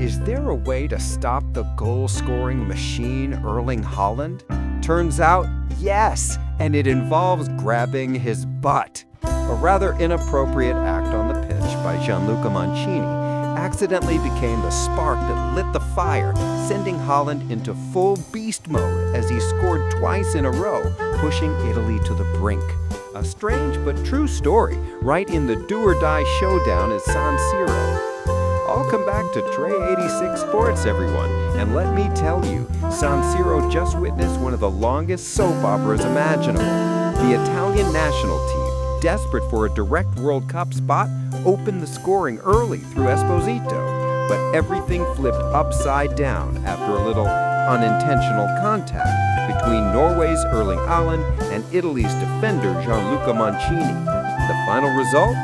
Is there a way to stop the goal-scoring machine Erling Haaland? Turns out, yes, and it involves grabbing his butt. A rather inappropriate act on the pitch by Gianluca Mancini accidentally became the spark that lit the fire, sending Haaland into full beast mode as he scored twice in a row, pushing Italy to the brink. A strange but true story, right in the do-or-die showdown at San Siro. I'll come back to Tray 86 Sports, everyone, and let me tell you, San Siro just witnessed one of the longest soap operas imaginable. The Italian national team, desperate for a direct World Cup spot, opened the scoring early through Esposito, but everything flipped upside down after a little unintentional contact between Norway's Erling Haaland and Italy's defender Gianluca Mancini. The final result?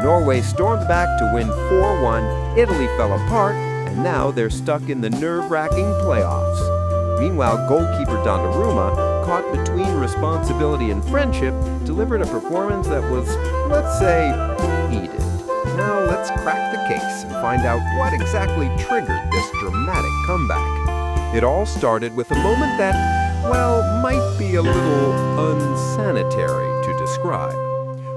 Norway stormed back to win 4-1, Italy fell apart, and now they're stuck in the nerve-wracking playoffs. Meanwhile, goalkeeper Donnarumma, caught between responsibility and friendship, delivered a performance that was, let's say, heated. Now let's crack the case and find out what exactly triggered this dramatic comeback. It all started with a moment that, well, might be a little unsanitary to describe.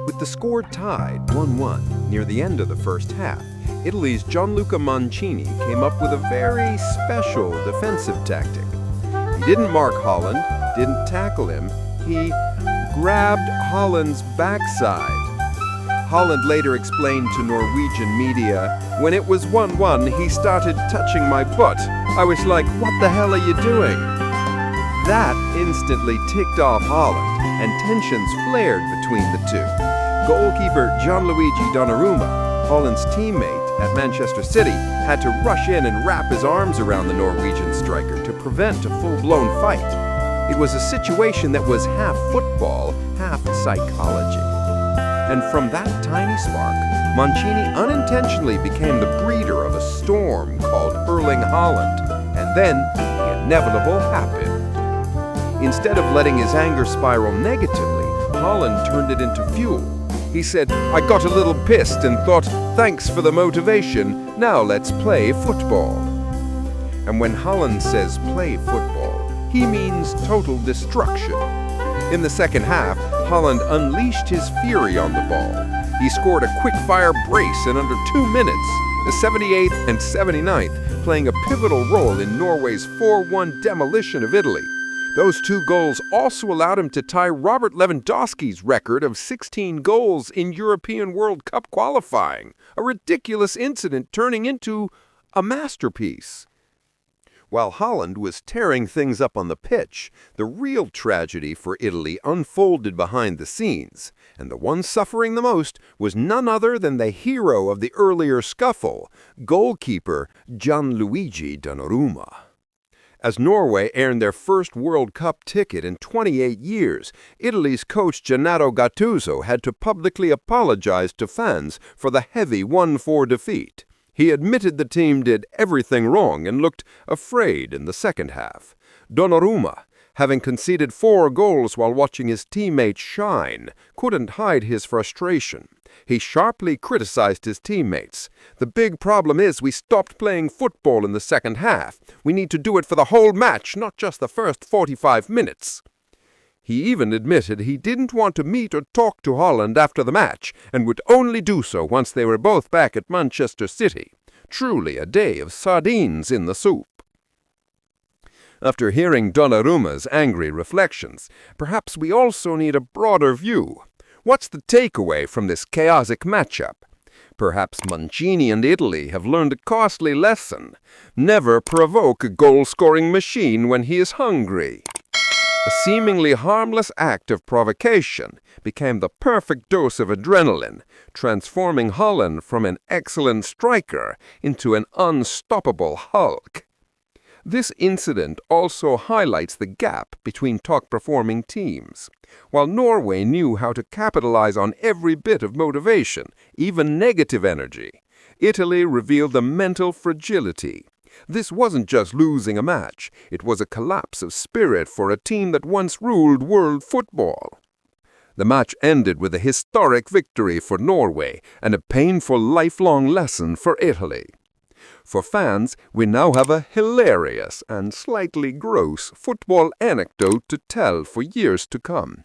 With the score tied 1-1 near the end of the first half, Italy's Gianluca Mancini came up with a very special defensive tactic. He didn't mark Haaland, didn't tackle him, he grabbed Haaland's backside. Haaland later explained to Norwegian media, "When it was 1-1, he started touching my butt. I was like, what the hell are you doing?" That instantly ticked off Haaland, and tensions flared between the two. Goalkeeper Gianluigi Donnarumma, Haaland's teammate at Manchester City, had to rush in and wrap his arms around the Norwegian striker to prevent a full-blown fight. It was a situation that was half football, half psychology. And from that tiny spark, Mancini unintentionally became the breeder of a storm called Erling Haaland, and then the inevitable happened. Instead of letting his anger spiral negatively, Haaland turned it into fuel. He said, "I got a little pissed and thought, thanks for the motivation, now let's play football." And when Haaland says play football, he means total destruction. In the second half, Haaland unleashed his fury on the ball. He scored a quick-fire brace in under 2 minutes, the 78th and 79th, playing a pivotal role in Norway's 4-1 demolition of Italy. Those 2 goals also allowed him to tie Robert Lewandowski's record of 16 goals in European World Cup qualifying, a ridiculous incident turning into a masterpiece. While Haaland was tearing things up on the pitch, the real tragedy for Italy unfolded behind the scenes, and the one suffering the most was none other than the hero of the earlier scuffle, goalkeeper Gianluigi Donnarumma. As Norway earned their first World Cup ticket in 28 years, Italy's coach Gennaro Gattuso had to publicly apologize to fans for the heavy 1-4 defeat. He admitted the team did everything wrong and looked afraid in the second half. Donnarumma, having conceded 4 goals while watching his teammates shine, couldn't hide his frustration. He sharply criticized his teammates. "The big problem is we stopped playing football in the second half. We need to do it for the whole match, not just the first 45 minutes. He even admitted he didn't want to meet or talk to Haaland after the match, and would only do so once they were both back at Manchester City. Truly a day of sardines in the soup. After hearing Donnarumma's angry reflections, perhaps we also need a broader view. What's the takeaway from this chaotic matchup? Perhaps Mancini and Italy have learned a costly lesson. Never provoke a goal-scoring machine when he is hungry. A seemingly harmless act of provocation became the perfect dose of adrenaline, transforming Haaland from an excellent striker into an unstoppable Hulk. This incident also highlights the gap between top-performing teams. While Norway knew how to capitalize on every bit of motivation, even negative energy, Italy revealed a mental fragility. This wasn't just losing a match, it was a collapse of spirit for a team that once ruled world football. The match ended with a historic victory for Norway and a painful lifelong lesson for Italy. For fans, we now have a hilarious and slightly gross football anecdote to tell for years to come.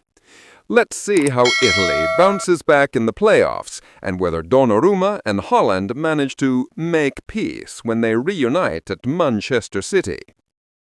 Let's see how Italy bounces back in the playoffs and whether Donnarumma and Haaland manage to make peace when they reunite at Manchester City.